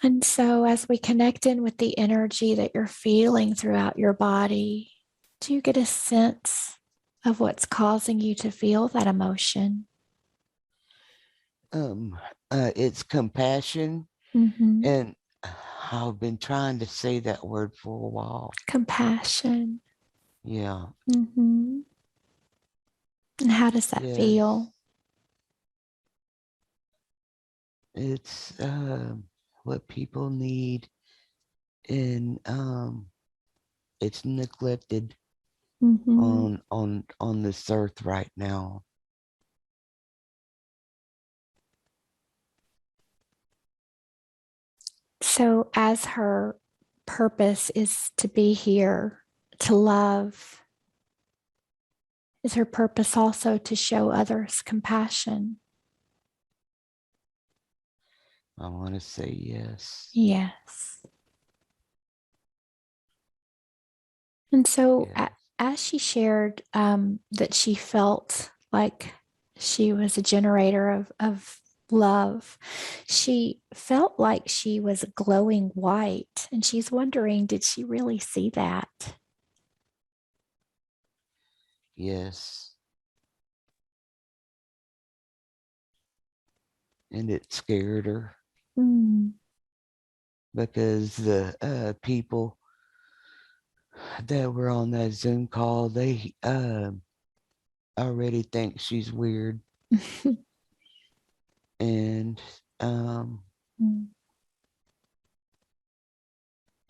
And so, as we connect in with the energy that you're feeling throughout your body, do you get a sense of what's causing you to feel that emotion? It's compassion, Mm-hmm. and I've been trying to say that word for a while. Compassion. Yeah. Mm-hmm. And how does that Yes. feel? It's what people need, and it's neglected Mm-hmm. on this earth right now. So, as her purpose is to be here, to love, is her purpose also to show others compassion? I want to say yes. Yes. And so, Yes. as she shared that she felt like she was a generator of love, she felt like she was glowing white. And she's wondering, did she really see that? Yes. And it scared her Mm, because the people that were on that Zoom call, they already think she's weird. And um, mm,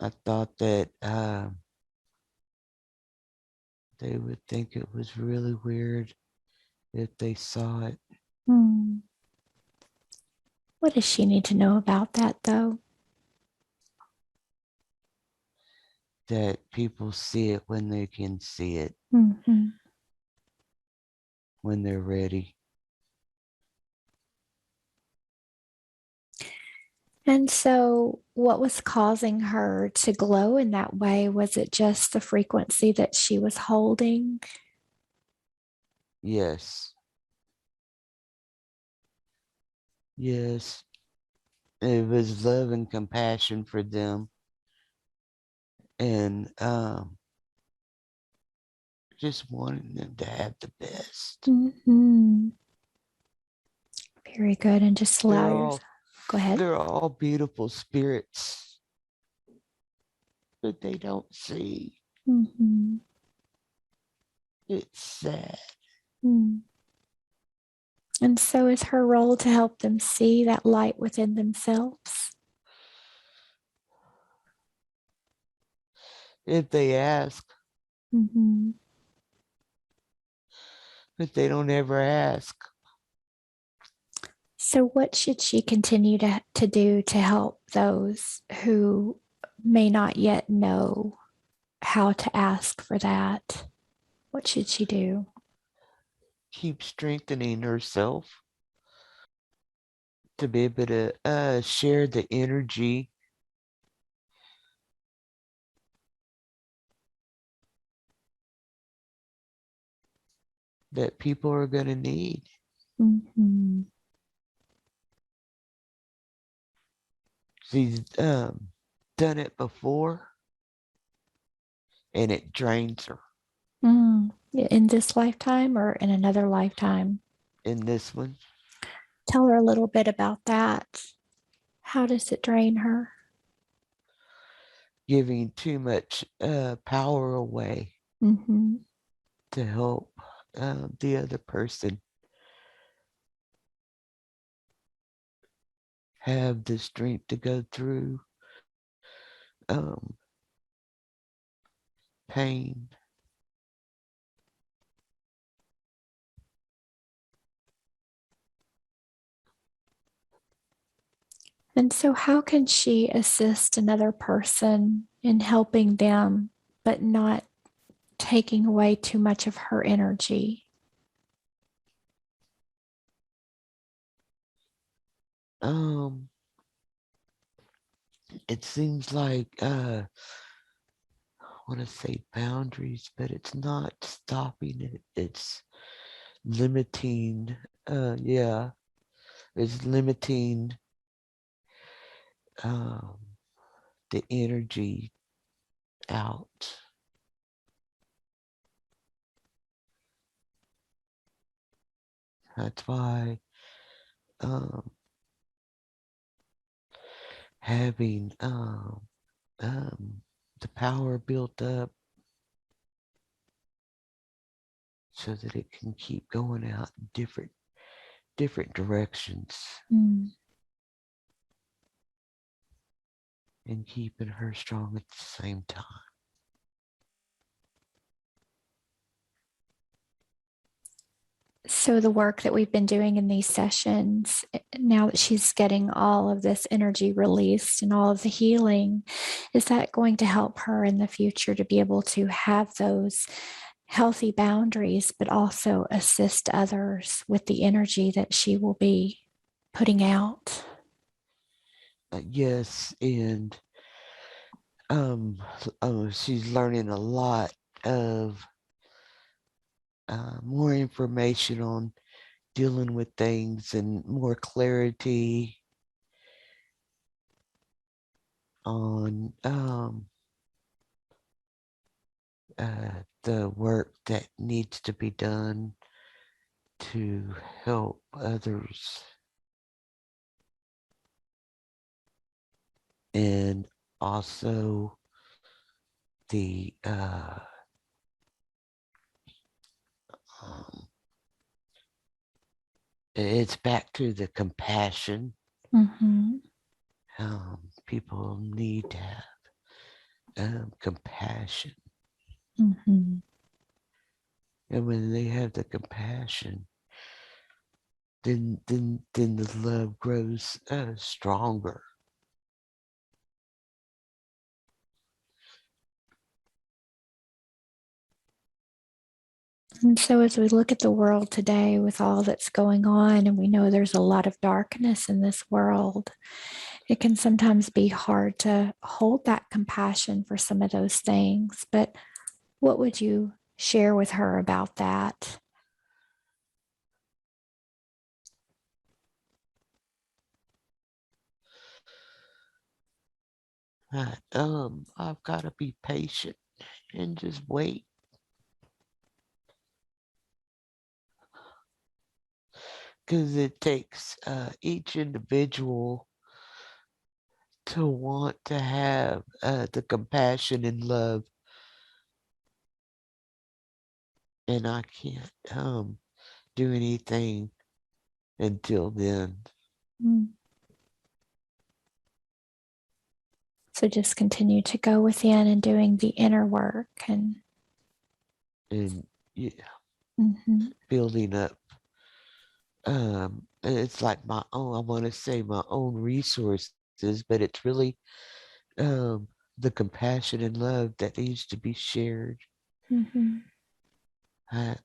I thought that they would think it was really weird if they saw it, mm. What does she need to know about that, though? that people see it when they can see it, Mm-hmm. when they're ready. And so, what was causing her to glow in that way? Was it just the frequency that she was holding? Yes. Yes. It was love and compassion for them, and just wanting them to have the best. Mm-hmm. Very good. And just allow They're yourself. all Go ahead. they're all beautiful spirits, but they don't see. Mm-hmm. It's sad. Mm. And so, is her role to help them see that light within themselves? If they ask, Mm-hmm. but they don't ever ask. So, what should she continue to do to help those who may not yet know how to ask for that? What should she do? Keep strengthening herself to be able to share the energy that people are going to need. Mm-hmm. She's done it before, and it drains her. Mm. In this lifetime or in another lifetime? In this one, Tell her a little bit about that. How does it drain her? giving too much power away Mm-hmm. to help the other person have the strength to go through um, pain. And so, how can she assist another person in helping them, but not taking away too much of her energy? Um, it seems like I want to say boundaries, but it's not stopping it. It's limiting. Yeah, it's limiting the energy out. That's why having the power built up so that it can keep going out in different directions Mm. and keeping her strong at the same time. So the work that we've been doing in these sessions, now that she's getting all of this energy released and all of the healing, is that going to help her in the future to be able to have those healthy boundaries, but also assist others with the energy that she will be putting out? Yes, and she's learning a lot of more information on dealing with things and more clarity on the work that needs to be done to help others. And also the um, it's back to the compassion. Mm-hmm. People need to have compassion, Mm-hmm. and when they have the compassion, then the love grows stronger. And so, as we look at the world today with all that's going on, and we know there's a lot of darkness in this world, it can sometimes be hard to hold that compassion for some of those things. But what would you share with her about that? I've got to be patient and just wait, because it takes each individual to want to have the compassion and love, and I can't do anything until then. Mm. So just continue to go within and doing the inner work and And yeah, mhm, building up. It's like my own. I want to say my own resources, but it's really um, the compassion and love that needs to be shared. mhm, I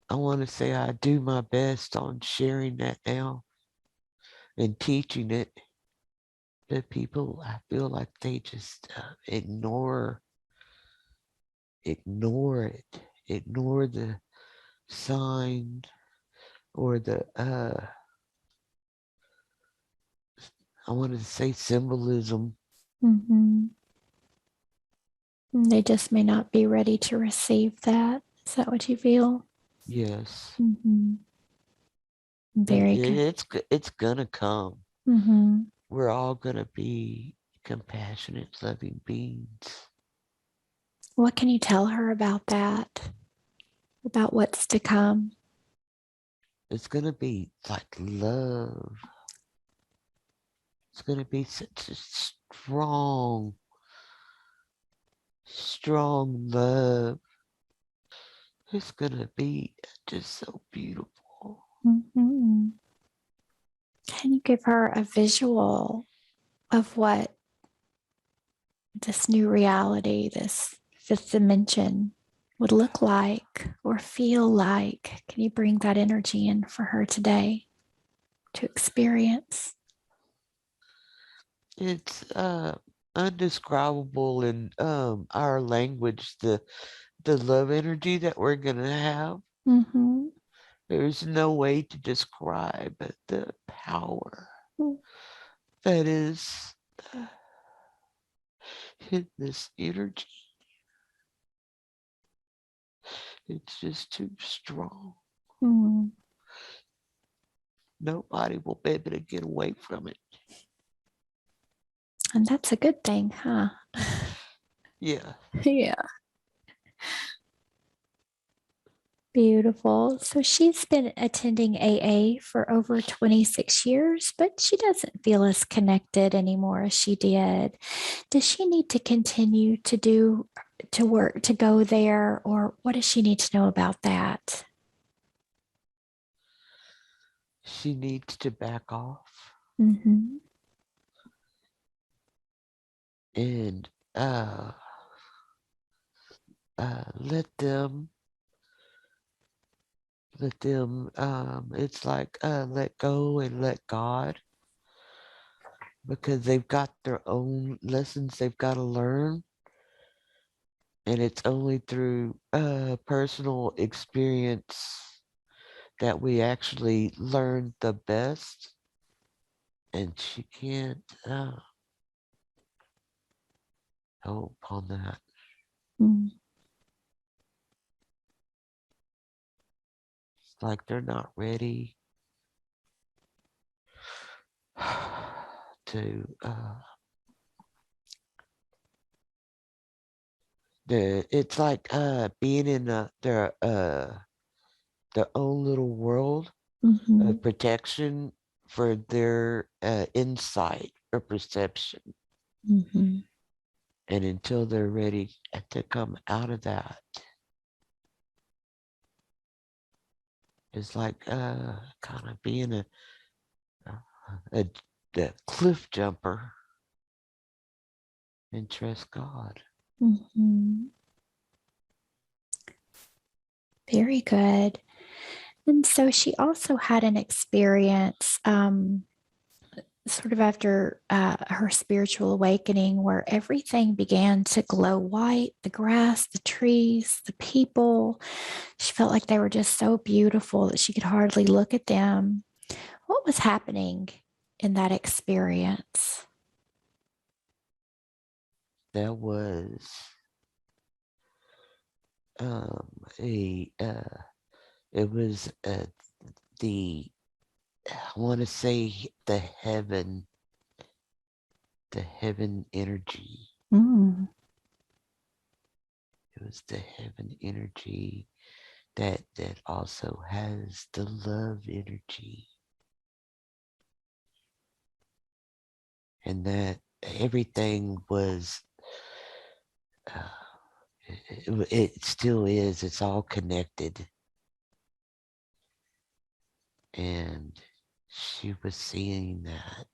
I want to say I do my best on sharing that now and teaching it, but people, I feel like they just ignore it, ignore the sign or the I wanted to say symbolism. mhm. They just may not be ready to receive that. Is that what you feel? Yes, Mhm. but Very good. it's gonna come. Mhm. We're all gonna be compassionate, loving beings. What can you tell her about that? About what's to come? It's gonna be like love. It's gonna be such a strong love. It's gonna be just so beautiful. Mhm. Can you give her a visual of what this new reality, this fifth dimension would look like or feel like? Can you bring that energy in for her today to experience? It's undescribable in our language, the love energy that we're gonna have. Mm-hmm. There's no way to describe the power that is in this energy. It's just too strong. Mm. Nobody will be able to get away from it. And that's a good thing, huh? Yeah. Yeah. Beautiful. So she's been attending AA for over 26 years, but she doesn't feel as connected anymore as she did. Does she need to continue to work, to go there, or what does she need to know about that? She needs to back off Mm-hmm. and let them it's like let go and let God, because they've got their own lessons they've got to learn, and it's only through personal experience that we actually learn the best. And she can't hope on that. Mm. It's like they're not ready to it's like being in their own little world Mm-hmm. of protection for their insight or perception. Mm-hmm. And until they're ready to come out of that, it's like kind of being a, a cliff jumper and trust God. Mm-hmm. Very good. And so she also had an experience sort of after her spiritual awakening where everything began to glow white, the grass, the trees, the people. She felt like they were just so beautiful that she could hardly look at them. What was happening in that experience? That was a it was the I want to say the heaven energy. Mm. It was the heaven energy that also has the love energy, and that everything was uh, it still is. It's all connected, and she was seeing that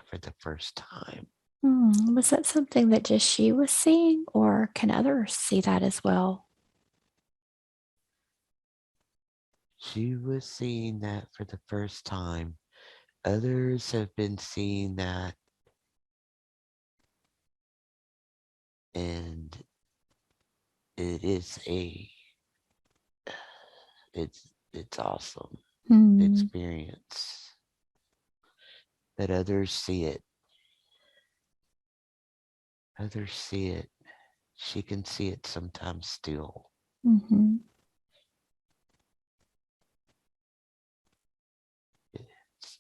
for the first time. Mm. Was that something that just she was seeing, or can others see that as well? She was seeing that for the first time. Others have been seeing that, and it is it's awesome Mm. experience. But others see it. Others see it. She can see it sometimes still. Mm-hmm.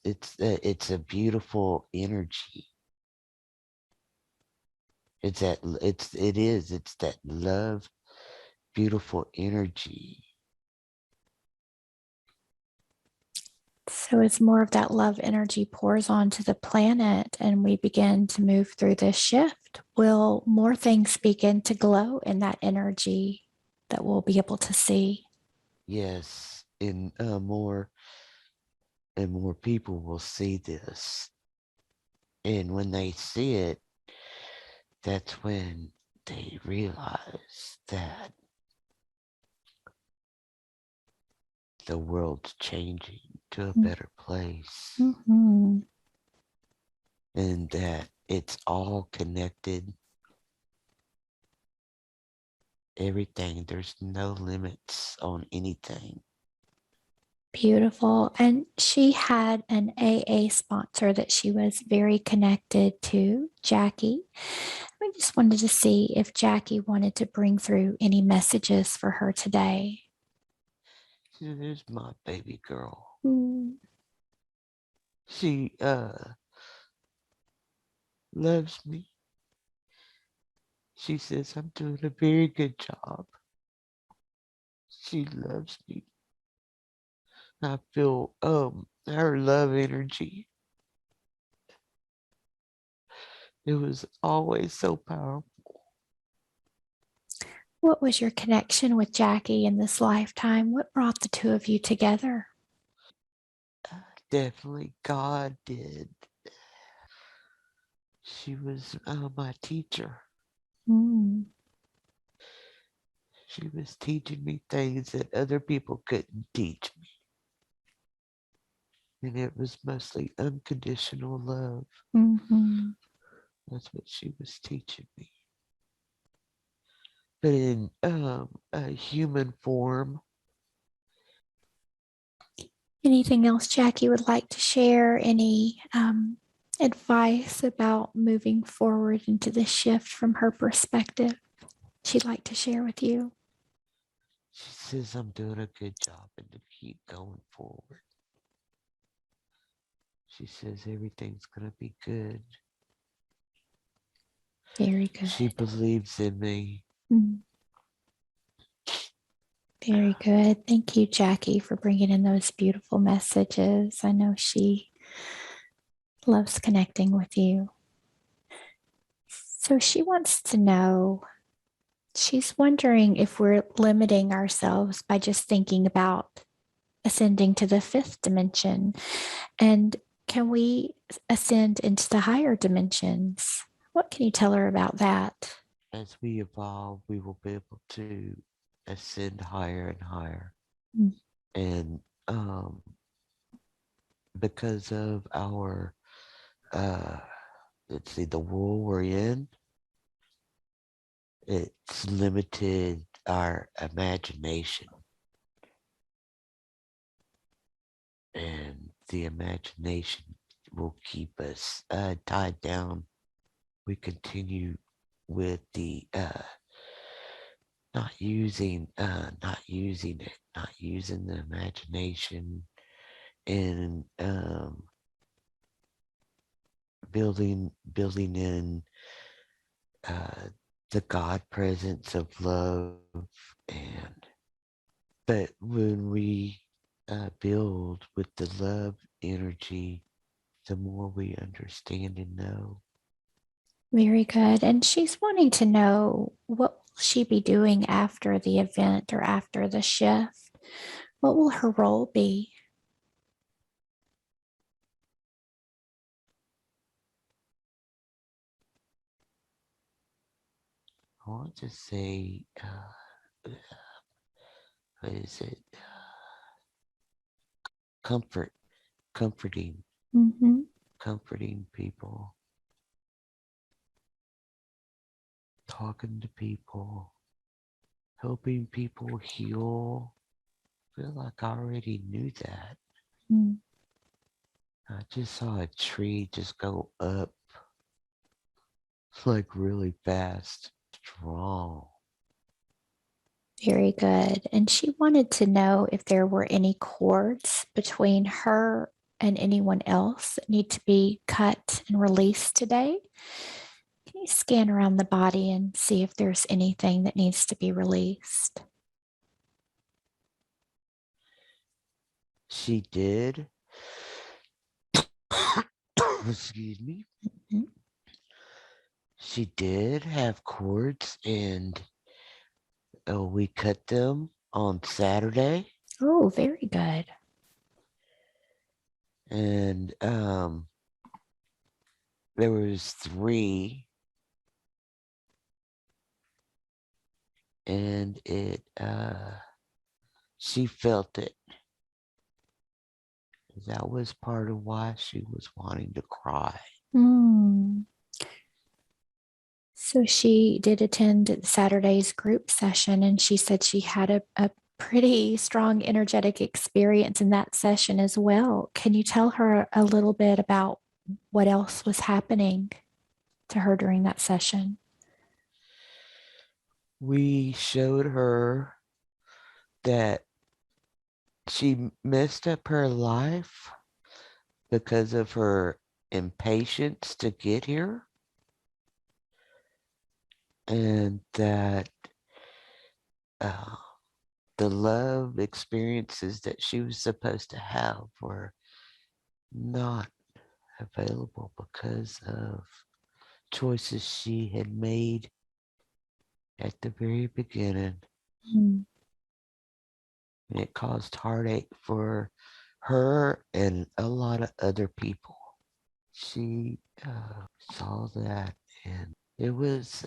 It's a beautiful energy. It's that love, beautiful energy. So as more of that love energy pours onto the planet and we begin to move through this shift, will more things begin to glow in that energy that we'll be able to see? Yes, and more and more people will see this. And when they see it, that's when they realize that the world's changing to a better place, Mm-hmm. and that it's all connected. Everything, there's no limits on anything. Beautiful. And she had an AA sponsor that she was very connected to, Jackie. We just wanted to see if Jackie wanted to bring through any messages for her today. There's my baby girl. Mm. She loves me. She says I'm doing a very good job. She loves me. I feel her love energy. It was always so powerful. What was your connection with Jackie in this lifetime? What brought the two of you together? Definitely God did. She was my teacher. Mm. She was teaching me things that other people couldn't teach me. And it was mostly unconditional love. Mm-hmm. That's what she was teaching me. But in a human form. Anything else Jackie would like to share? Any advice about moving forward into the shift from her perspective she'd like to share with you? She says I'm doing a good job and to keep going forward. She says everything's going to be good. Very good. She believes in me. Mm. Very good. Thank you, Jackie, for bringing in those beautiful messages. I know she loves connecting with you. So she wants to know, she's wondering if we're limiting ourselves by just thinking about ascending to the fifth dimension. And can we ascend into the higher dimensions? What can you tell her about that? As we evolve, we will be able to ascend higher and higher. Mm. And because of our, let's see, the world we're in, it's limited our imagination. And the imagination will keep us tied down. We continue with the not using it, not using the imagination, and building in the God presence of love. And but when we build with the love energy, the more we understand and know. Very good. And she's wanting to know, what will she be doing after the event or after the shift? What will her role be? I want to say, what is it? Comfort, comforting, Mm-hmm. comforting people, talking to people, helping people heal. I feel like I already knew that. Mm. I just saw a tree just go up like really fast, strong. Very good. And she wanted to know if there were any cords between her and anyone else that need to be cut and released today. Can you scan around the body and see if there's anything that needs to be released? She did. Excuse me. Mhm. She did have cords, and we cut them on Saturday. Oh, very good. And there was 3, and it she felt it. That was part of why she was wanting to cry. Mm. So she did attend Saturday's group session, and she said she had a pretty strong energetic experience in that session as well. Can you tell her a little bit about what else was happening to her during that session? We showed her that she messed up her life because of her impatience to get here, and that uh, the love experiences that she was supposed to have were not available because of choices she had made at the very beginning. Mm. And it caused heartache for her and a lot of other people. She saw that, and it was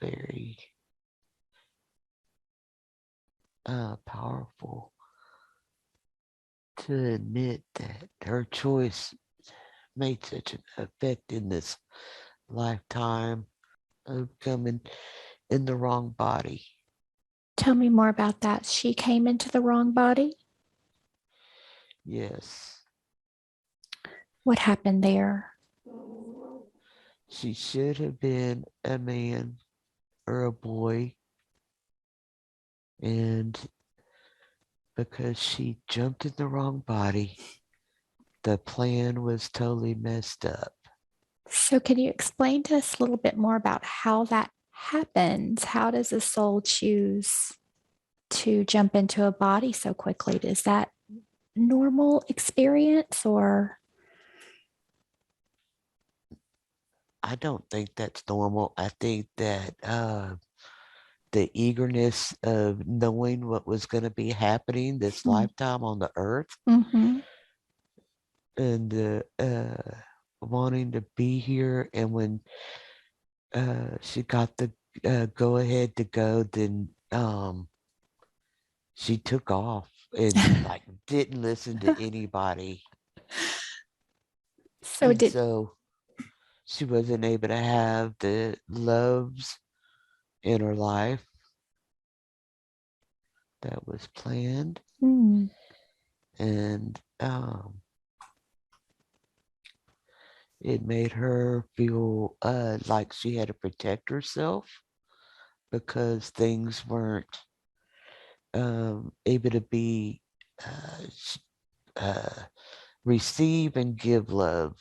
very powerful to admit that her choice made such an effect in this lifetime of coming in the wrong body. Tell me more about that. She came into the wrong body. Yes, What happened there? she should have been a man or a boy, and because she jumped in the wrong body, the plan was totally messed up. So, can you explain to us a little bit more about how that happens? How does a soul choose to jump into a body so quickly? Is that normal experience or? I don't think that's normal. I think that the eagerness of knowing what was going to be happening this Mm. lifetime on the earth, Mm-hmm. and wanting to be here, and when she got the go ahead to go, then she took off and like didn't listen to anybody. So And did so she wasn't able to have the loves in her life that was planned. mm, And it made her feel like she had to protect herself because things weren't able to be uh, uh, receive and give love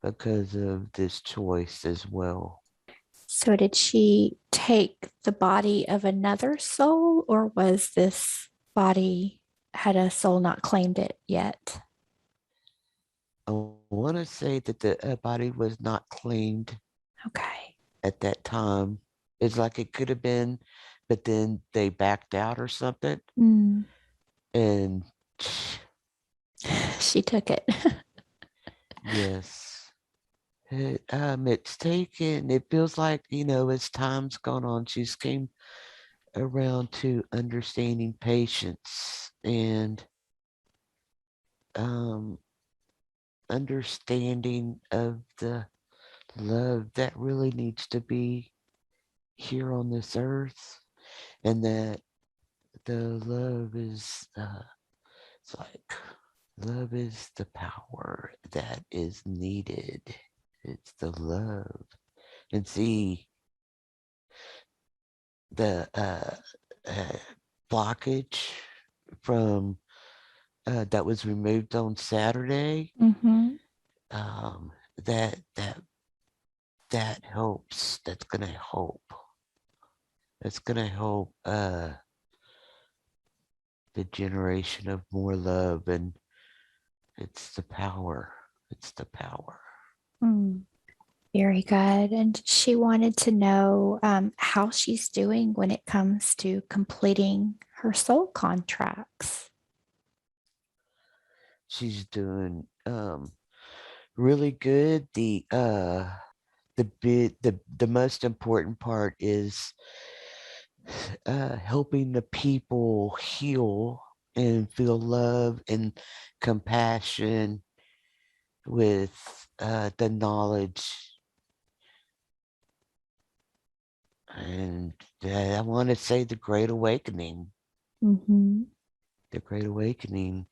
because of this choice as well. so did she take the body of another soul, or was this body had a soul not claimed it yet? I want to say that the body was not claimed Okay. at that time. It's like it could have been, but then they backed out or something. Mm. And She took it. yes, it's taken, it feels like, as time's gone on, she's came around to understanding patience and um, understanding of the love that really needs to be here on this earth, and that the love is it's like love is the power that is needed. It's the love. And see, the uh, blockage from that was removed on Saturday, Mm-hmm. um, that that that helps. That's gonna help. That's gonna help the generation of more love, and it's the power. It's the power. Mm. Very good. And she wanted to know how she's doing when it comes to completing her soul contracts. She's doing really good. The most important part is helping the people heal and feel love and compassion with the knowledge and I want to say the Great Awakening. Mm-hmm. The Great Awakening,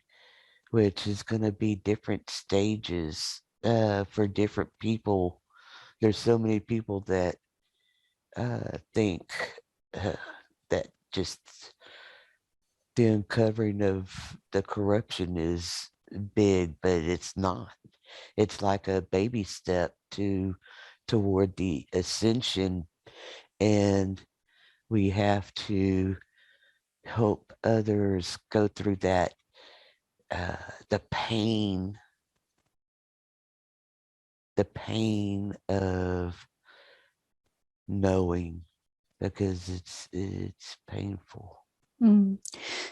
which is going to be different stages for different people. There's so many people that think uh, that just the uncovering of the corruption is big, but it's not. It's like a baby step toward the ascension, and we have to help others go through that uh, the pain the pain of knowing, because it's painful. Mm.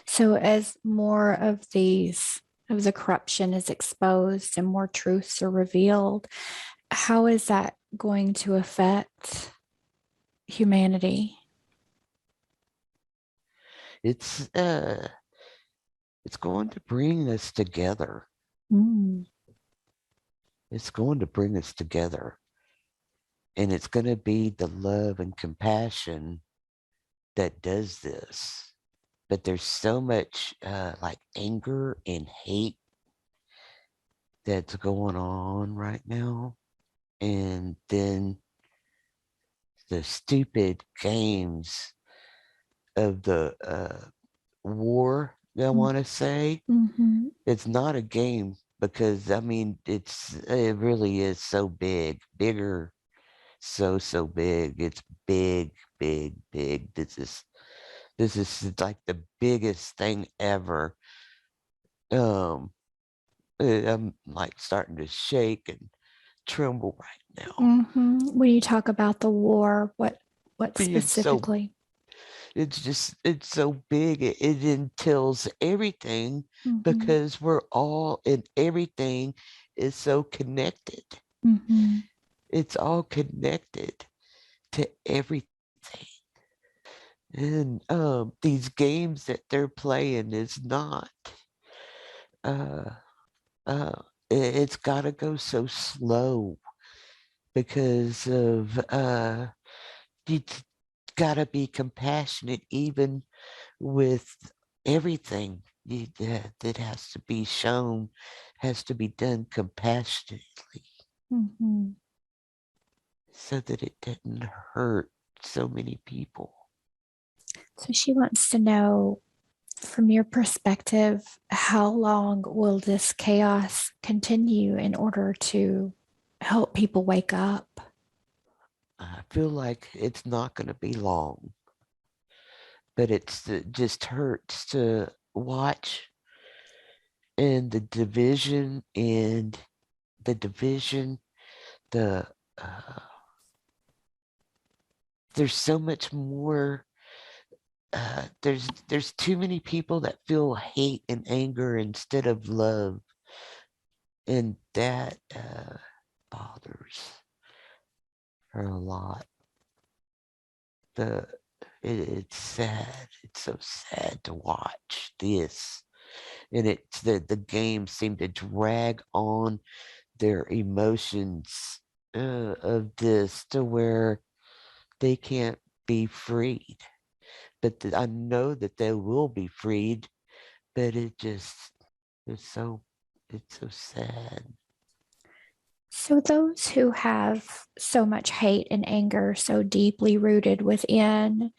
So as more of the corruption is exposed and more truths are revealed, how is that going to affect humanity? It's it's going to bring us together. Mm. It's going to bring us together, and it's going to be the love and compassion that does this. But there's so much like anger and hate that's going on right now, and then the stupid games of the war, I want to say. Mm-hmm. It's not a game, because I mean it really is so big, bigger, so big. It's big, big, big. This is like the biggest thing ever. Um I'm like starting to shake and tremble right now. Mm-hmm. When you talk about the war, what Being so specifically? it's so big, it entails everything, Mm-hmm. because we're all and everything is so connected. Mm-hmm. It's all connected to everything. And these games that they're playing is not uh it's gotta go so slow, because of you gotta be compassionate even with everything that has to be shown, has to be done compassionately, Mm-hmm. so that it doesn't hurt so many people. So she wants to know, from your perspective, how long will this chaos continue in order to help people wake up? I feel like it's not going to be long, but it just hurts to watch, and the division, the uh, there's so much more. There's too many people that feel hate and anger instead of love, and that bothers her a lot. The it's sad. It's so sad to watch this, and it's the games seem to drag on their emotions of this to where they can't be freed. But I know that they will be freed. But it's so it's so sad. So, those who have so much hate and anger so deeply rooted within,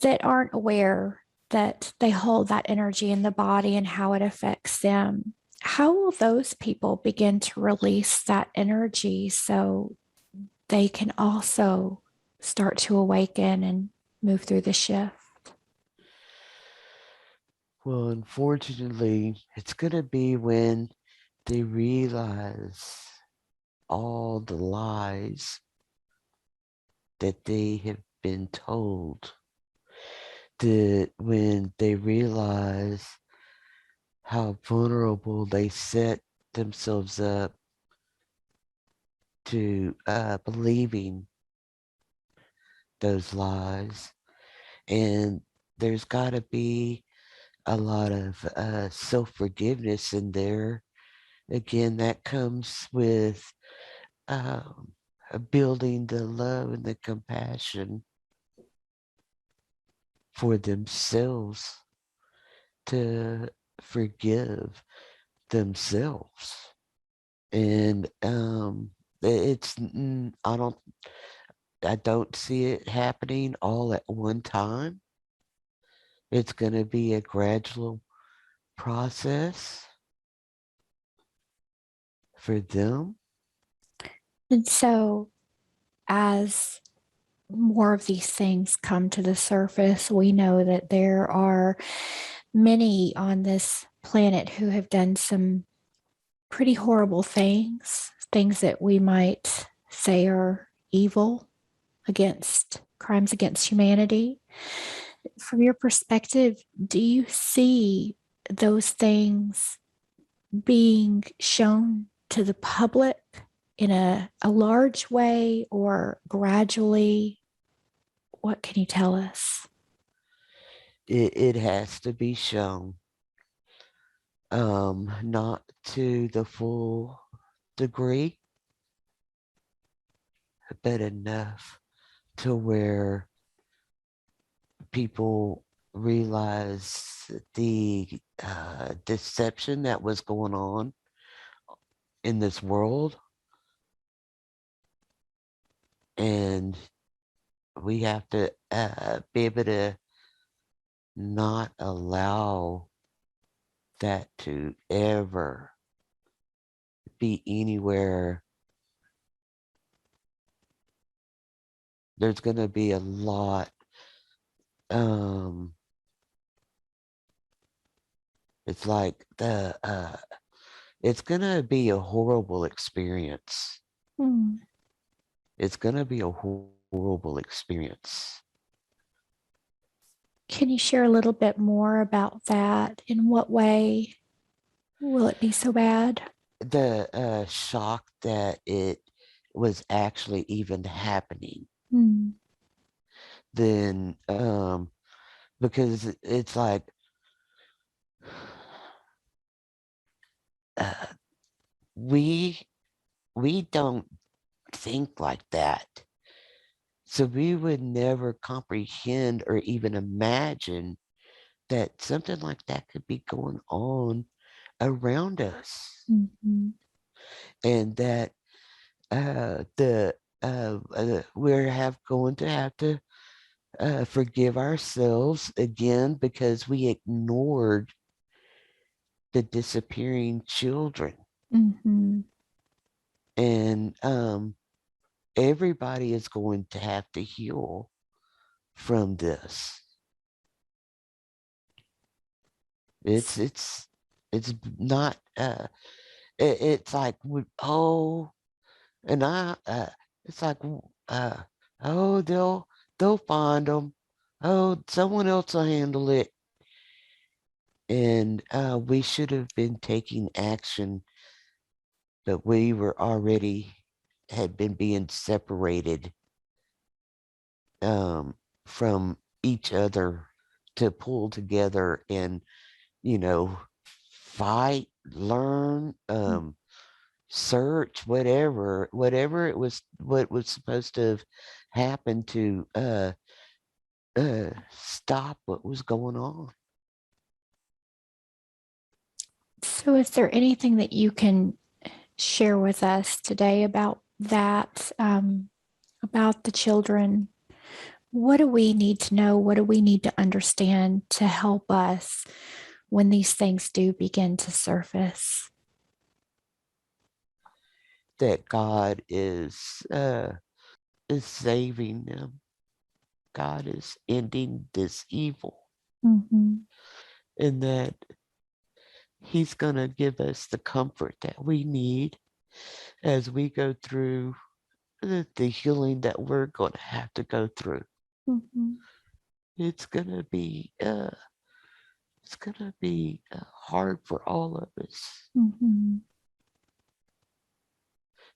that aren't aware that they hold that energy in the body and how it affects them, how will those people begin to release that energy so they can also start to awaken and move through the shift? Well, unfortunately, it's gonna be when they realize all the lies that they have been told. That when they realize how vulnerable they set themselves up to believing those lies. And there's got to be a lot of self-forgiveness in there. Again, that comes with um, building the love and the compassion for themselves to forgive themselves. And it's I don't see it happening all at one time. It's going to be a gradual process for them. And so, as more of these things come to the surface, we know that there are many on this planet who have done some pretty horrible things, things that we might say are evil, against crimes against humanity. From your perspective, do you see those things being shown to the public in a large way or gradually? What can you tell us? It has to be shown, not to the full degree, but enough to where people realize the deception that was going on in this world. And we have to be able to not allow that to ever be anywhere. There's going to be a lot. um it's like it's going to be a horrible experience. Hmm. It's going to be a horrible experience. Can you share a little bit more about that? In what way will it be so bad? The shock that it was actually even happening, Hmm. then because it's like uh, we we don't think like that. So we would never comprehend or even imagine that something like that could be going on around us. Mhm. And that the we're have going to have to forgive ourselves again because we ignored the disappearing children. Mhm. And everybody is going to have to heal from this. It's it's it's not it's like oh, and I it's like uh oh, they'll find them. Oh, someone else will handle it. And we should have been taking action, but we were already had been being separated um from each other to pull together and, you know, fight, learn, search, whatever it was, what was supposed to have happened to stop what was going on. So, is there anything that you can share with us today about that, about the children? What do we need to know? What do we need to understand to help us when these things do begin to surface? That God is saving them. God is ending this evil, Mhm. and that He's gonna give us the comfort that we need as we go through the healing that we're gonna have to go through. Mhm. It's gonna be hard for all of us, Mhm.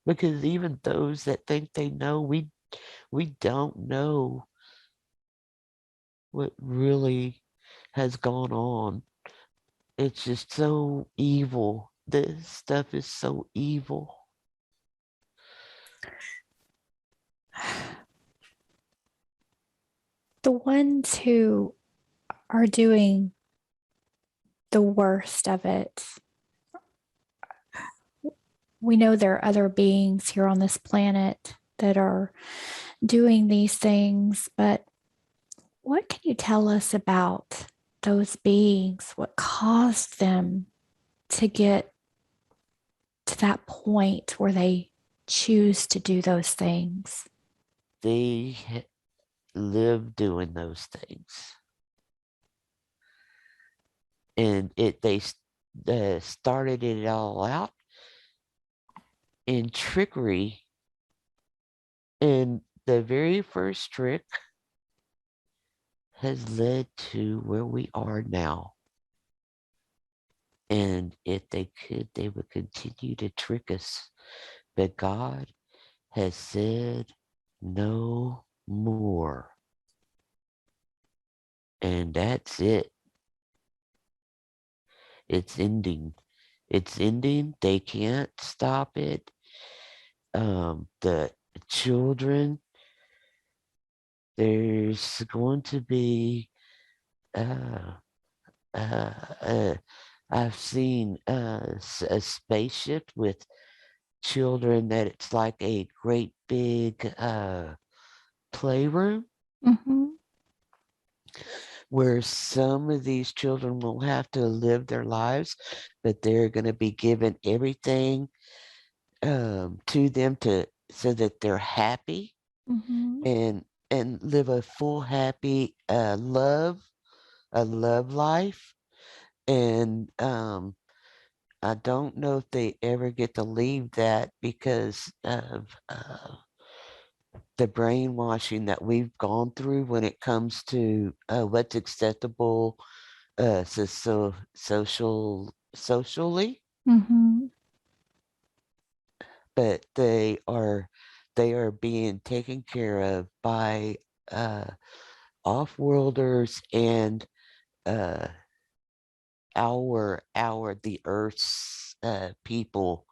because even those that think they know, we don't know what really has gone on. It's just so evil. This stuff is so evil. The ones who are doing the worst of it. We know there are other beings here on this planet that are doing these things, but what can you tell us about those beings? What caused them to get to that point where they choose to do those things? They live doing those things. And they started it all out in trickery. And the very first trick has led to where we are now. And if they could, they would continue to trick us. But God has said no more. And that's it. It's ending. It's ending. They can't stop it. The children, there's going to be uh uh, uh I've seen a spaceship with children that it's like a great big playroom Mm-hmm. where some of these children will have to live their lives, but they're going to be given everything to them to so that they're happy Mm-hmm. and live a full happy a love life. And I don't know if they ever get to leave that because of the brainwashing that we've gone through when it comes to what's acceptable socially. Mm-hmm. But they are being taken care of by uh, off-worlders and uh, our the Earth's people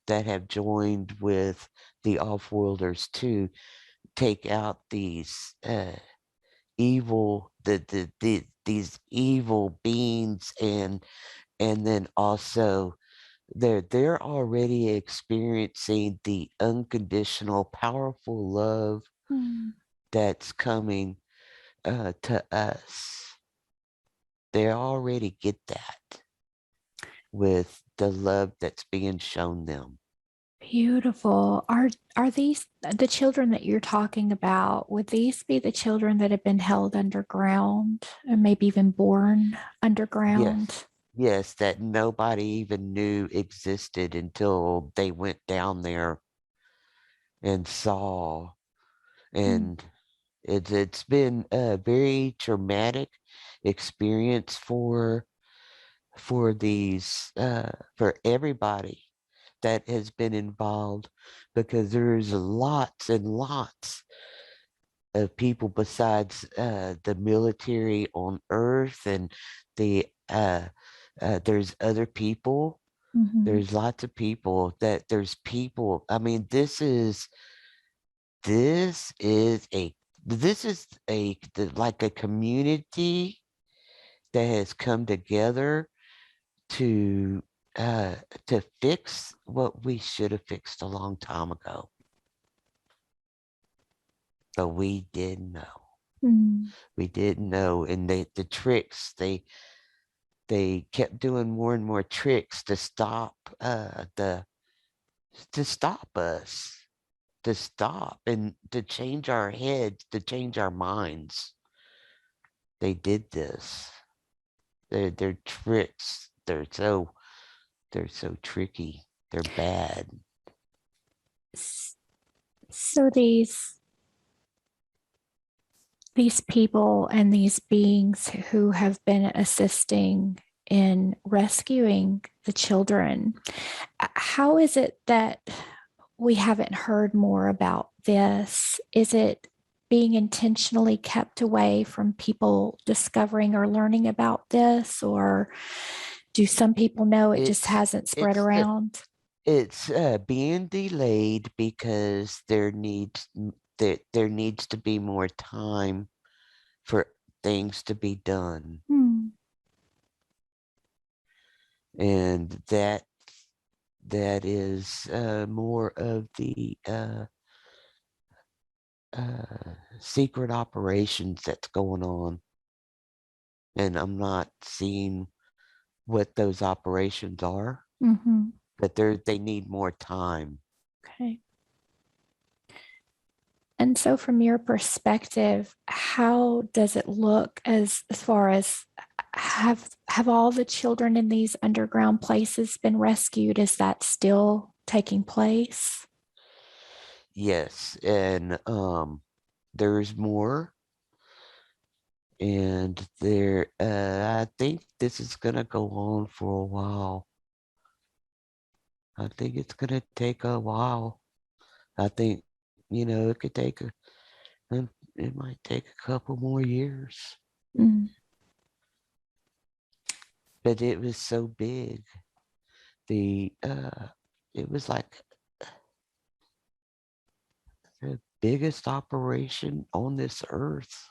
that have joined with the off-worlders to take out these these evil beings. And then also they're already experiencing the unconditional powerful love Mm. that's coming to us. They already get that with the love that's being shown them. Beautiful. Are these the children that you're talking about? Would these be the children that have been held underground and maybe even born Yes, underground? yes, that nobody even knew existed until they went down there and saw. Mm. And it's been a very traumatic experience for these for everybody that has been involved, because there's lots and lots of people besides the military on Earth and the there's other people. Mhm. There's lots of people that there's people. I mean, this is a this is like a community that has come together to uh to fix what we should have fixed a long time ago, but Mm. we didn't know. And the tricks, they kept doing more and more tricks to stop the to stop us, to stop and to change our heads, to change our minds. They did this. They're tricks. They're so tricky. They're bad. S- So these people and these beings who have been assisting in rescuing the children, how is it that we haven't heard more about this? Is it being intentionally kept away from people discovering or learning about this? Or do some people know it just It's hasn't spread it's the around? it's being delayed because there needs to be more time for things to be done. Mm. And that is more of the secret operations that's going on. And I'm not seeing what those operations are, Mm-hmm. but they need more time. Okay. And so from your perspective, how does it look as far as have all the children in these underground places been rescued? Is that still taking place? Yes, and there's more, and I think this is gonna go on for a while. I think it's gonna take a while. I think, it could take it might take a couple more years. Mm. But it was so big. The it was like the biggest operation on this earth.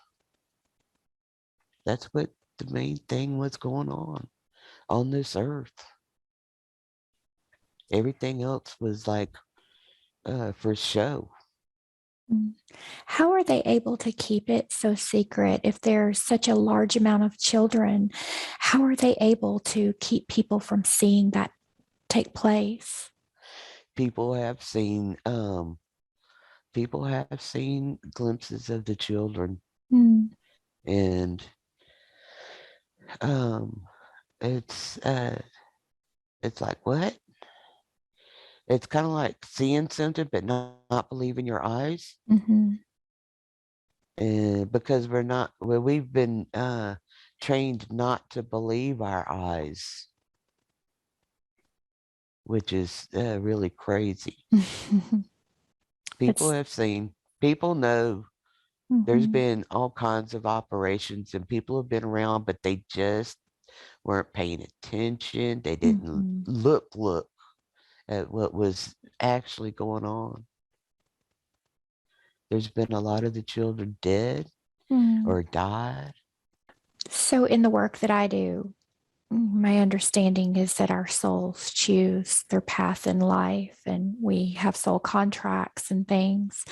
That's what the main thing was going on this earth. Everything else was like for show. Mm. How are they able to keep it so secret if there's such a large amount of children? How are they able to keep people from seeing that take place? People have seen glimpses of the children, Mm. and um it's it's like, what? It's kind of like seeing something but not believing your eyes. Mm-hmm. And because we've been trained not to believe our eyes, which is really crazy. People It's have seen, people know there's mhm, been all kinds of operations and people have been around, but they just weren't paying attention. They didn't mhm, look at what was actually going on. There's been a lot of the children dead mm. or died. So, in the work that I do, my understanding is that our souls choose their path in life and we have soul contracts and things.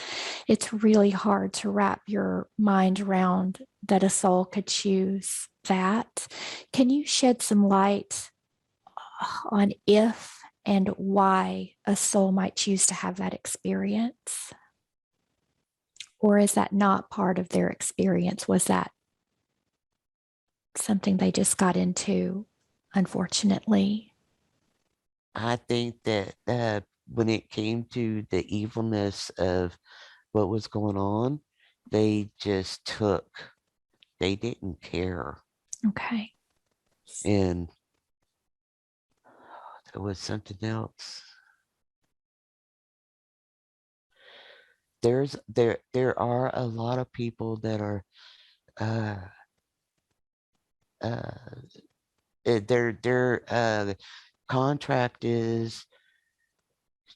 It's really hard to wrap your mind around that a soul could choose that. Can you shed some light on if and why a soul might choose to have that experience? Or is that not part of their experience? Was that something they just got into, unfortunately? I think that when it came to the evilness of what was going on, they just took. They didn't care. Okay. And there was something else. There are a lot of people that are uh uh their contract is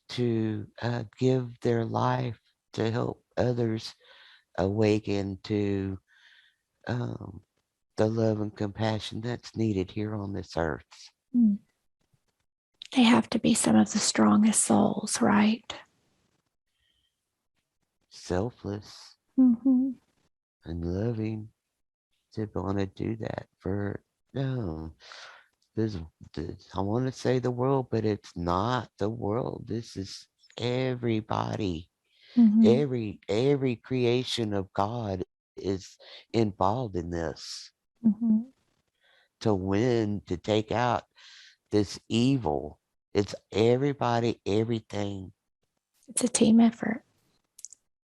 to give their life to help others awaken to um the love and compassion that's needed here on this earth. Mm. They have to be some of the strongest souls, right? Selfless Mm-hmm. and loving to want to do that for no. This, I want to say the world, but it's not the world. This is everybody. Mm-hmm. Every creation of God is involved in this Mm-hmm. to win, to take out this evil. It's everybody, everything. It's a team effort.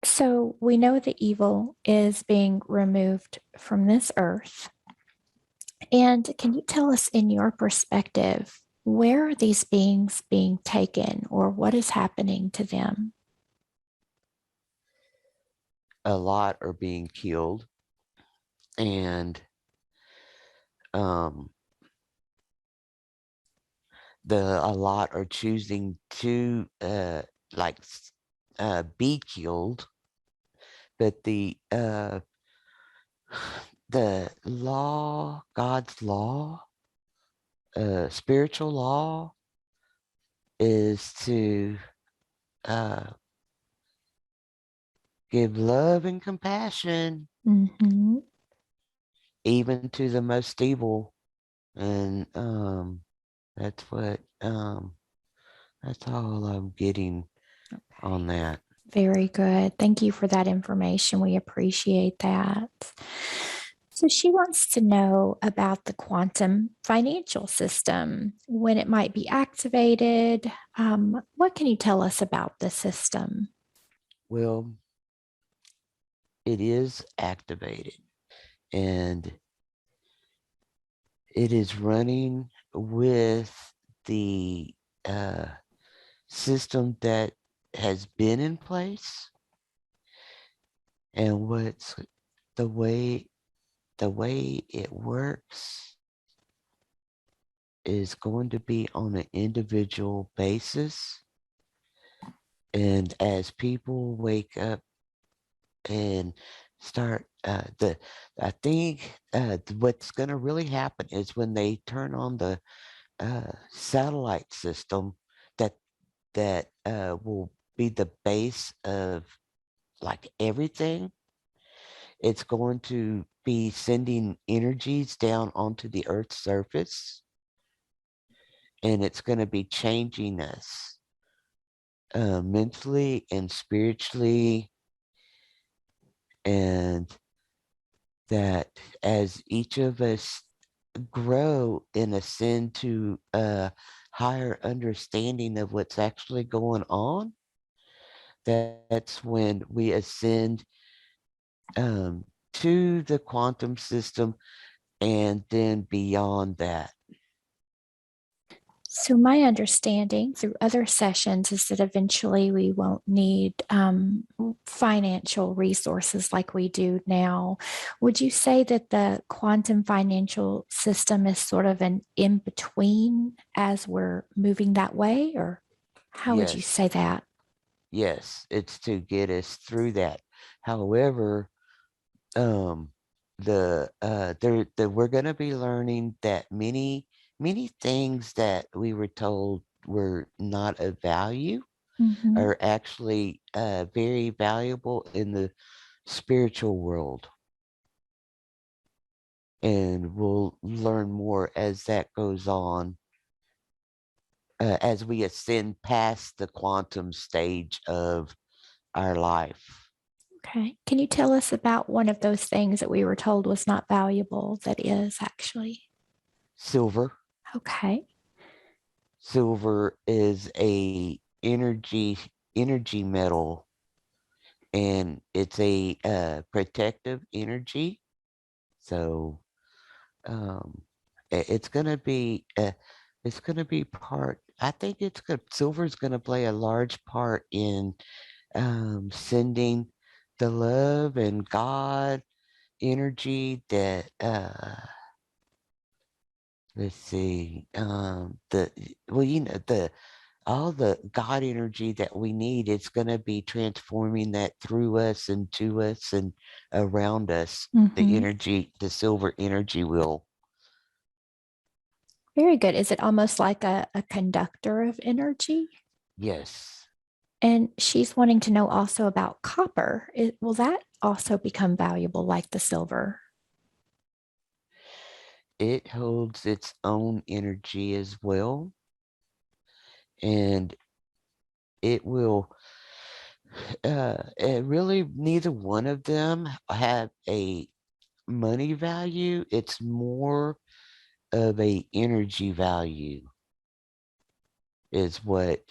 So we know the evil is being removed from this earth. And can you tell us, in your perspective, where are these beings being taken or what is happening to them? A lot are being killed, and um, a lot are choosing to like be killed, but the law, God's law, spiritual law is to uh, give love and compassion Mm-hmm. even to the most evil. And that's what that's all I'm getting Okay. on that. Very good. Thank you for that information. We appreciate that. So she wants to know about the quantum financial system, when it might be activated. What can you tell us about the system? Well, it is activated and it is running with the uh, system that has been in place and what's the way it works is going to be on an individual basis. And as people wake up and start the I think what's going to really happen is when they turn on the satellite system that will be the base of like everything. It's going to be sending energies down onto the earth's surface and it's going to be changing us mentally and spiritually, and that as each of us grow and ascend to a higher understanding of what's actually going on, that's when we ascend um, to the quantum system and then beyond that. So, my understanding through other sessions is that eventually we won't need financial resources like we do now. Would you say that the quantum financial system is sort of an in between as we're moving that way? Or how would you Yes, say that? yes, it's to get us through that. However, um, we're going to be learning that many things that we were told were not of value Hmm. are actually very valuable in the spiritual world. And we'll learn more as that goes on, as we ascend past the quantum stage of our life. Okay. Can you tell us about one of those things that we were told was not valuable that is actually? Silver. Okay. Silver is a energy metal, and it's a protective energy. So um, it's gonna be part. I think it's good. Silver is gonna play a large part in sending the love and God energy that let's see the well the all the God energy that we need, it's going to be transforming that through us and to us and around us. The Hmm. energy, the silver energy will. Very good. Is it almost like a conductor of energy? Yes, And she's wanting to know also about copper. Will that also become valuable like the silver? it holds its own energy as well. And it will, really, neither one of them have a money value. It's more of a energy value is what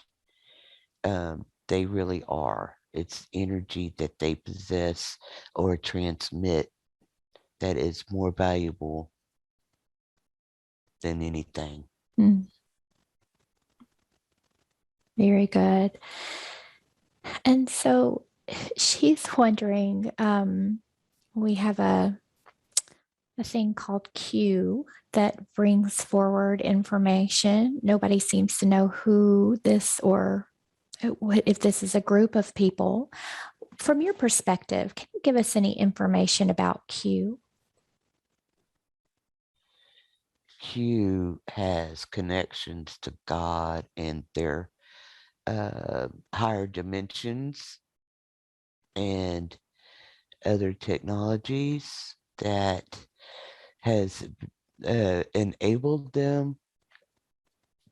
they really are. It's energy that they possess or transmit that is more valuable than anything. Hmm, very good. And so she's wondering, we have a thing called Q that brings forward information. Nobody seems to know who this or if this is a group of people. From your perspective, can you give us any information about Q? Q has connections to God and their higher dimensions and other technologies that has enabled them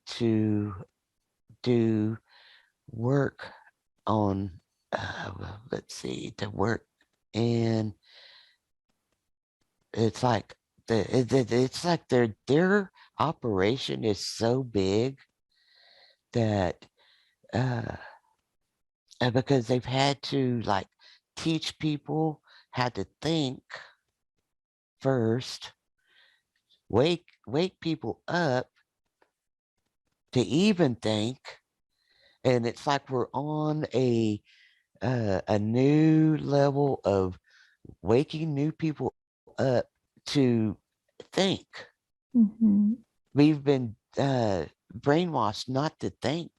to do work on, let's see, to work. And it's like it's like their operation is so big that uh because they've had to like teach people how to think first, wake people up to even think. And it's like we're on a new level of waking new people up to think. Mm-hmm. We've been brainwashed not to think.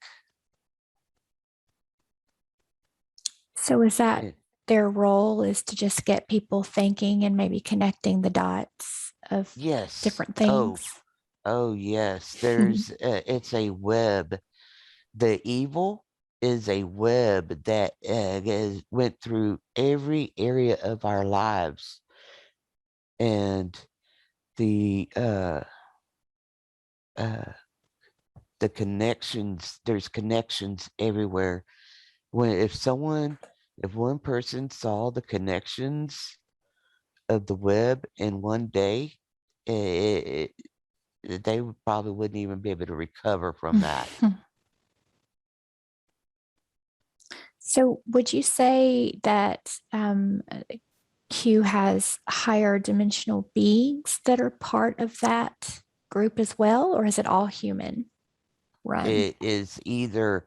So is that And their role, is to just get people thinking and maybe connecting the dots of yes, different things? oh yes, it's a web. The evil is a web that went through every area of our lives, and the uh, uh, the connections. There's connections everywhere. When if one person saw the connections of the web in one day, it, they probably wouldn't even be able to recover from that. So would you say that Q has higher dimensional beings that are part of that group as well, or is it all human run? It is either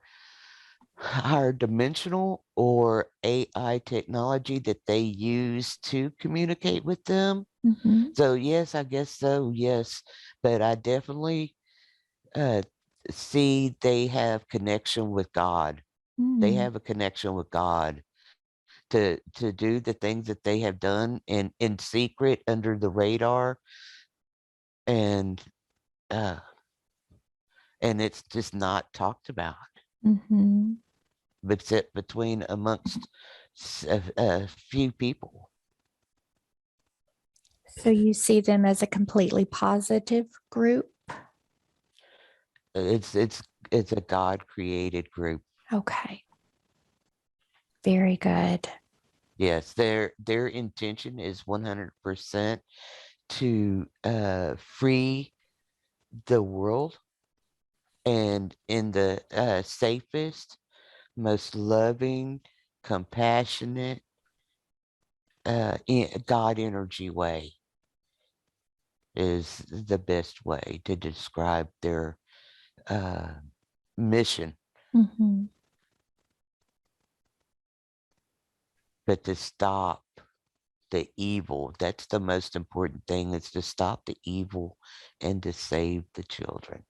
higher dimensional or AI technology that they use to communicate with them. Mm-hmm. So yes, I guess so, yes. But I definitely uh see they have connection with God. They Mm-hmm. have a connection with God to do the things that they have done in secret under the radar, and uh it's just not talked about Mm-hmm. except between amongst a few people. So you see them as a completely positive group? It's a God created group. Okay, very good. Yes, their intention is 100% to free the world, and in the safest, most loving, compassionate, God energy way is the best way to describe their uh, mission. Mm-hmm. But to stop the evil, that's the most important thing, is to stop the evil and to save the children.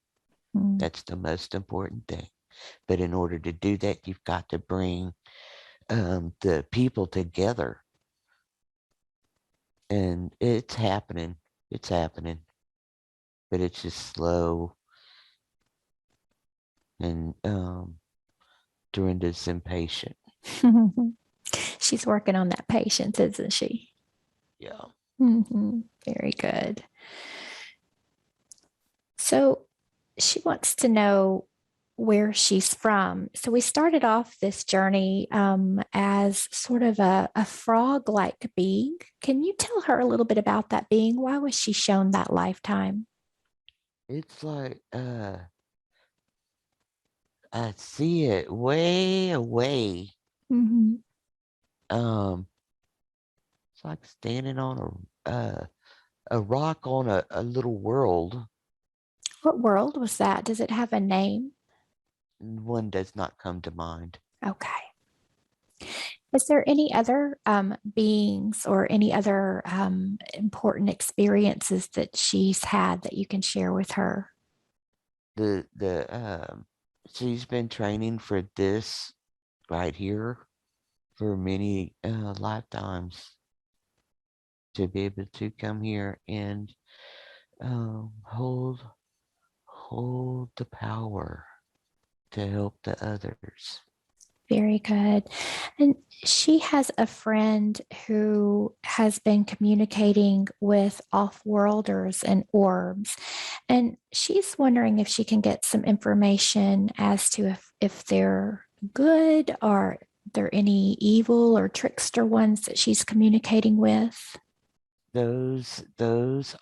That's the most important thing. But in order to do that, you've got to bring the people together. And it's happening. It's happening. But it's just slow. And Dorinda's impatient. She's working on that patience, isn't she? Yeah. Mm-hmm. Very good. So she wants to know where she's from. So we started off this journey as sort of a frog-like being. Can you tell her a little bit about that being? Why was she shown that lifetime? It's like I see it way away. Mm-hmm. Um it's like standing on a rock on a little world. What world was that? Does it have a name? One does not come to mind. Okay. Is there any other beings or any other important experiences that she's had that you can share with her? The she's been training for this right here for many lifetimes, to be able to come here and hold the power to help the others. Very good. And she has a friend who has been communicating with off-worlders and orbs. And she's wondering if she can get some information as to if they're good or there any evil or trickster ones that she's communicating with. Those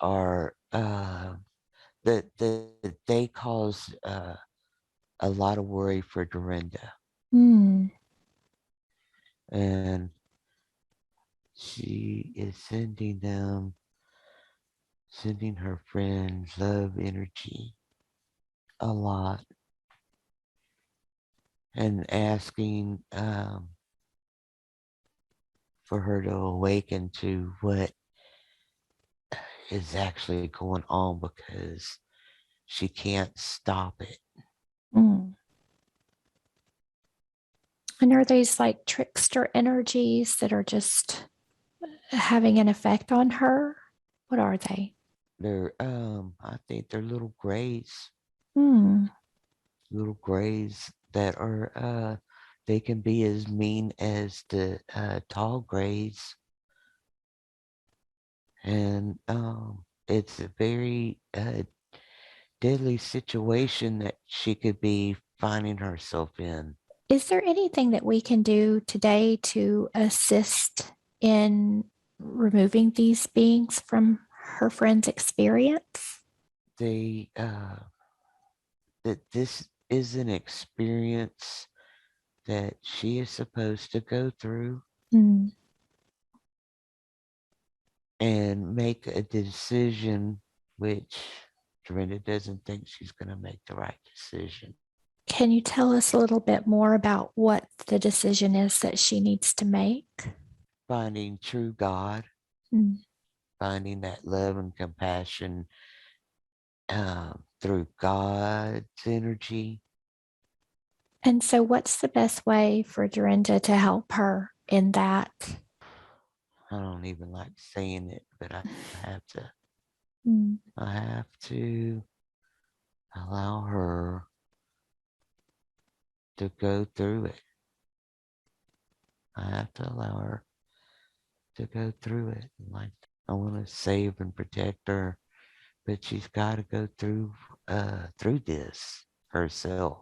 are they cause a lot of worry for Dorinda, Hmm. and she is sending her friends love energy a lot, and asking for her to awaken to what is actually going on, because she can't stop it. Hmm. And are these like trickster energies that are just having an effect on her? What are they? They're I think they're Hmm. little grays that are they can be as mean as the tall grays, and it's a very deadly situation that she could be finding herself in. Is there anything that we can do today to assist in removing these beings from her friend's experience? They that this is an experience that she is supposed to go through Hmm. and make a decision, which Dorinda doesn't think she's going to make the right decision. Can you tell us a little bit more about what the decision is that she needs to make? Finding true God, Hmm. finding that love and compassion through God's energy. And so, what's the best way for Dorinda to help her in that? I don't even like saying it, but have to. Hmm. I have to allow her to go through it. I have to allow her to go through it. Like, I want to save and protect her, but she's got to go through this herself.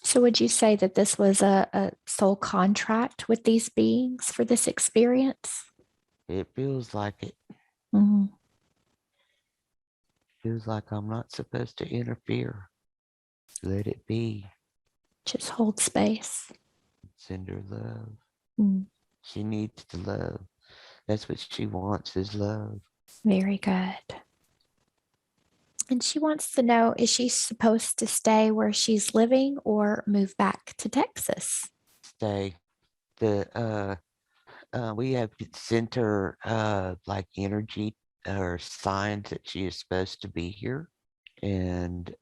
So, would you say that this was a soul contract with these beings for this experience? It feels like it. Mm. Feels like I'm not supposed to interfere. Let it be. Just hold space. Send her love. Mm. She needs the love. That's what she wants, is love. Very good. And she wants to know, is she supposed to stay where she's living or move back to Texas? Stay. The we have sent her like energy or signs that she is supposed to be here, and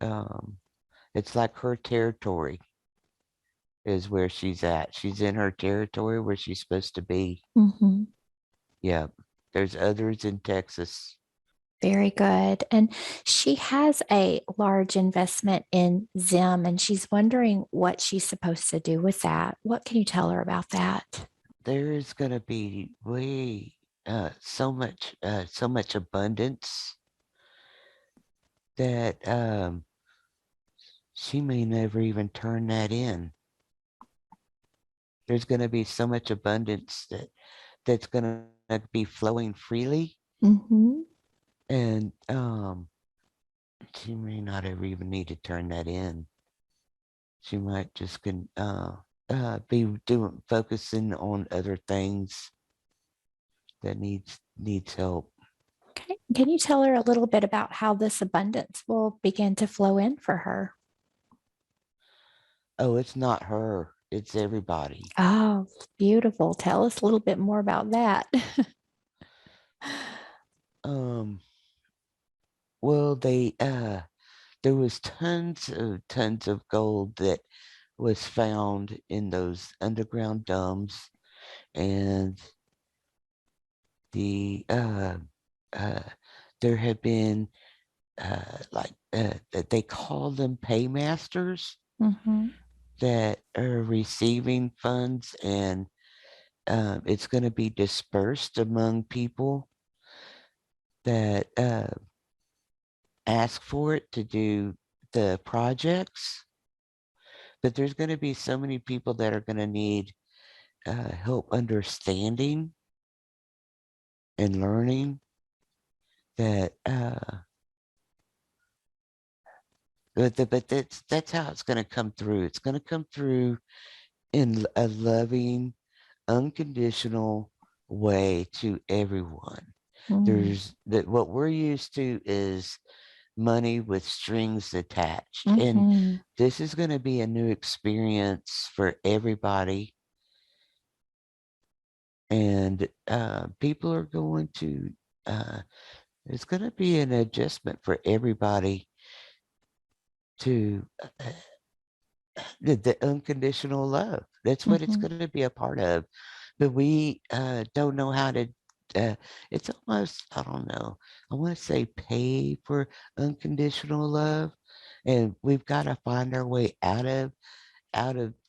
it's like her territory is where she's at. She's in her territory where she's supposed to be. Mm-hmm. Yeah. There's others in Texas. Very good. And she has a large investment in Zim, and she's wondering what she's supposed to do with that. What can you tell her about that? There is gonna be way so much abundance that she may never even turn that in. There's gonna be so much abundance that's gonna be flowing freely, Mm-hmm. and she may not ever even need to turn that in. She might just be doing focusing on other things that needs help. Okay. Can you tell her a little bit about how this abundance will begin to flow in for her? Oh, it's not her, it's everybody. Oh, beautiful. Tell us a little bit more about that. Um, well, they there was tons of gold that was found in those underground dumps, and the uh there had been that they call them paymasters Mm-hmm. that are receiving funds, and it's going to be dispersed among people that ask for it to do the projects. But there's going to be so many people that are going to need help understanding and learning that but that's how it's going to come through. It's going to come through in a loving, unconditional way to everyone. There's that what we're used to is money with strings attached. And Mm-hmm. this is going to be a new experience for everybody. And people are going to, it's going to be an adjustment for everybody to the unconditional love. That's what it's Mm-hmm. going to be a part of. But we don't know how to, it's almost, I don't know, I want to say pay for unconditional love. And we've got to find our way out of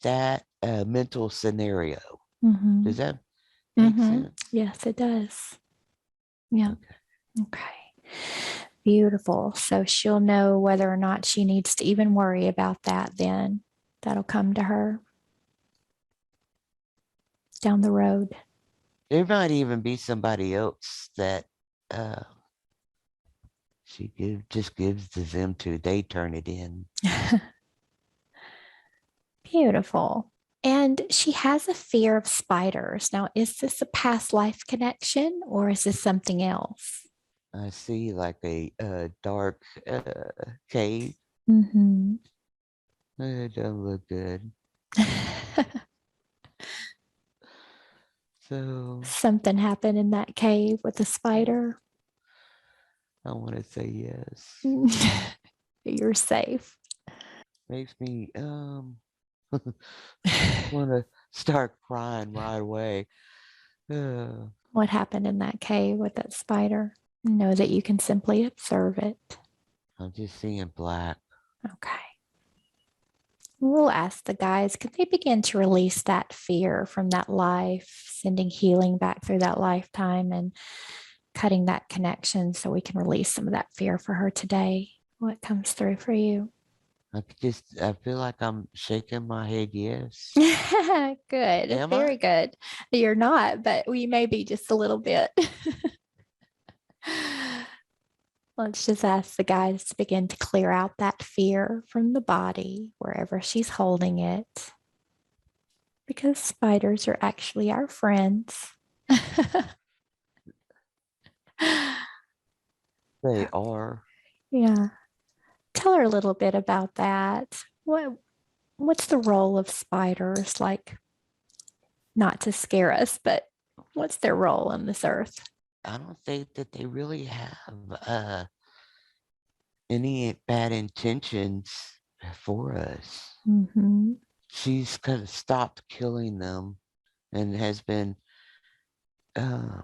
that mental scenario. Mm-hmm. Does that make Mm-hmm. sense? Yes, it does. Yeah. Okay. Okay. Beautiful. So she'll know whether or not she needs to even worry about that then. That'll come to her down the road. There might even be somebody else that uh, just gives to them to. They turn it in. Beautiful. And she has a fear of spiders. Now, is this a past life connection or is this something else? I see like a dark cave. Mm-hmm. It don't look good. So Something happened in that cave with the spider. I want to say yes. You're safe. Makes me want to start crying right away. Uh, What happened in that cave with that spider? Know that you can simply observe it. I'm just seeing black. Okay. We'll ask the guys, could they begin to release that fear from that life, sending healing back through that lifetime and cutting that connection so we can release some of that fear for her today? What comes through for you? I feel like I'm shaking my head. Yes. Good. Am I? Very good. You're not, but we may be just a little bit. Let's just ask the guys to begin to clear out that fear from the body, wherever she's holding it, because spiders are actually our friends. They are. Yeah. Tell her a little bit about that. What's the role of spiders? Like, not to scare us, but what's their role on this earth? I don't think that they really have any bad intentions for us. Mm-hmm. She's kind of stopped killing them and has been uh,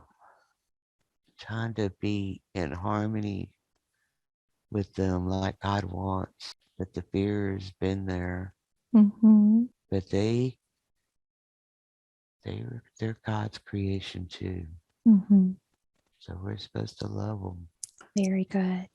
trying to be in harmony with them like God wants. But the fear has been there. Mm-hmm. But they're God's creation too. Mm-hmm. So we're supposed to love them. Very good.